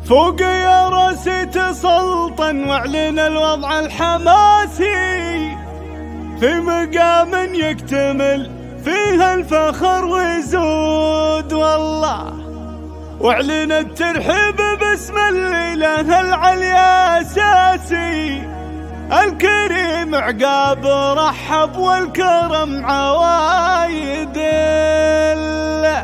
فوق يا راسي تسلطن واعلن الوضع الحماسي في مقام يكتمل فيها الفخر ويزود والله، واعلن الترحيب باسم الاله العلي اساسي الكريم عقاب رحب والكرم عوايد الله.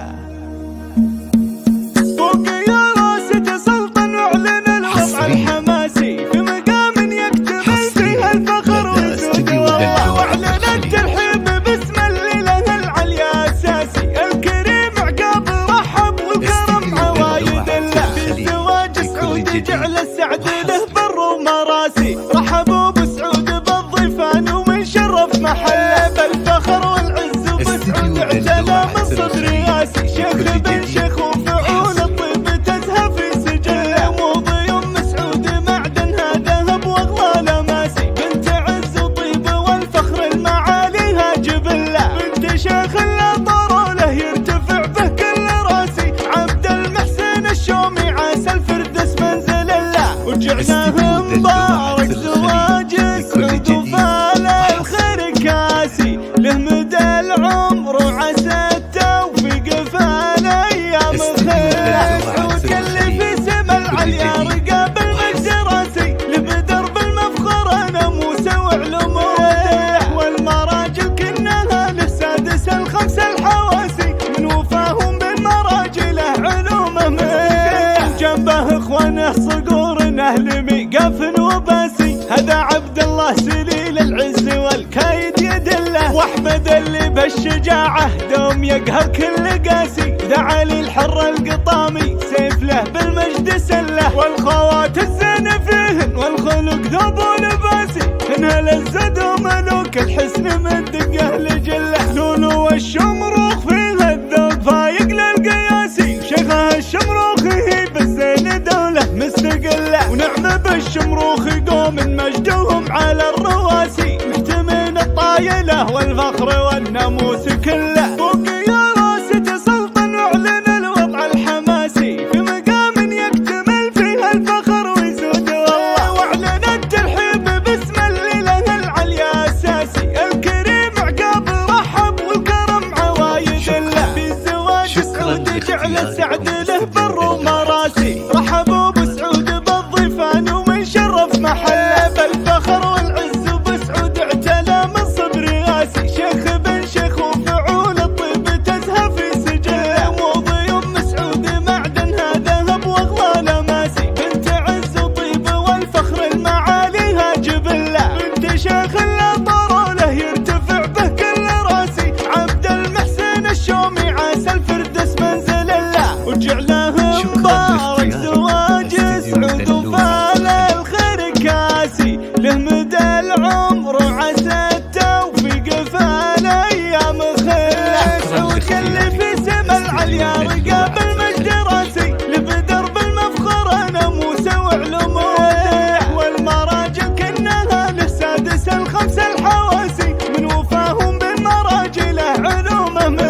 فوق يا راسي تسلطن واعلن الوضع الحماسي في مقام يكتمل فيها الفخر ويزود والله، واعلن الترحيب باسم الاله العلي اساسي الكريم عقاب رحب والكرم عوايد الله. في الزواج سعودي جعل السعد له بر ومراسي، رحبوا بسعود بالضيفان ومن شرف محله بالفخر والعز وبسعود اعتلى من صدر راسي. شيخ بن شيخ وفعول الطيب تزهى في سجله، موضي ام سعود معدنها ذهب واغلى لماسي، بنت عز وطيب والفخر المعاليها جبله، بنت شيخ لا طار له يرتفع به كل راسي، عبد المحسن الشومي عسى الفردوس منزل الله. وجعناه مبارك زواج سعود وفال الخير كاسي، له مدى العمر وعسى التوفيق فالايام خير. سعود كل في سما العليا رقاب المجد راسي، لبدر بالمفخر ناموسه وعلومه ودله، والمراجل كنها له سادس الخمس الحواسي، من وفاهم بالمراجله علومه من جنبه اخوانه صقور اهل ميقاف وباسي. هذا عبد الله سليل العز والكايد يدله، واحمد اللي بالشجاعه دوم يقهر كل قاسي، ذا علي الحر القطامي سيف له بالمجد سله، والخوات الزين فيهن والخلق ذوب ولباسي، انها للزد وملوك الحسن من دقه لجله، لولو والشمروخ فيها الذوق فايق للقياسي، شيخها الشمروخ هي بالزين دوله مستقله، ونعم بالشمروخ قوم مجدهم على الرواسي، محتمين الطايله والفخر والناموس كله. فوق يا راسي تسلطن واعلن الوضع الحماسي في مقام يكتمل فيها الفخر ويزود والله، واعلن الترحيب باسم الاله العلي اساسي الكريم عقاب رحب والكرم عوايد الله. في الزواج سعود جعل السعد له بر ومراسي، رحبوا بسعود بالضيفان ومن شرف محله بالفخر والعز وبسعود اعتلى من صدر راسي، شيخ بن شيخ وفعول الطيب تزهى في سجله، موضي ام سعود معدنها ذهب واغلى لماسي، بنت عز وطيب والفخر المعاليها جبله، بنت شيخ لا طار له يرتفع به كل راسي، عبد المحسن الشومي عسى الفردوس منزل الله. وجعله مبارك زواج سعود وفال الخير كاسي، له مدى العمر وعسى التوفيق فالايام خير. سعود كل في سما العليا رقاب المجد راسي، لبدر بالمفخر ناموسه وعلومه ودله، والمراجل كنها له سادس الخمس الحواسي، من وفاهم بالمراجله علومه من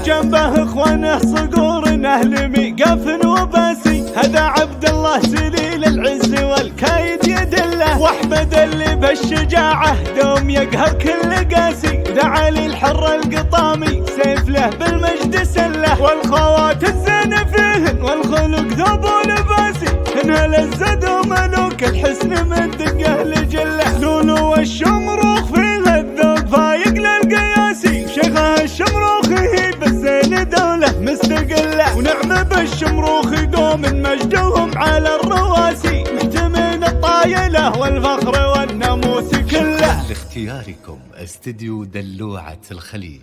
جنبه اخوانه صقور اهل ميقاف وباسي. هذا عبد الله سليل العز والكايد يدله، واحمد اللي بالشجاعه دوم يقهر كل قاسي، ذا علي الحر القطامي سيف له بالمجد سله، والخوات الزين فيهن والخلق ذوب ولباسي، انها للزد وملوك الحسن من دقه لجله، لولو والشمروخ فيها الذوق فايق للقياسي، شيخها الشمروخ هي بالزين دوله مستقله، ونعم بالشمروخ قوم مجدهم على الرواسي، محتمين الطايله والفخر والناموس كله. لاختياركم استديو دلوعة الخليج.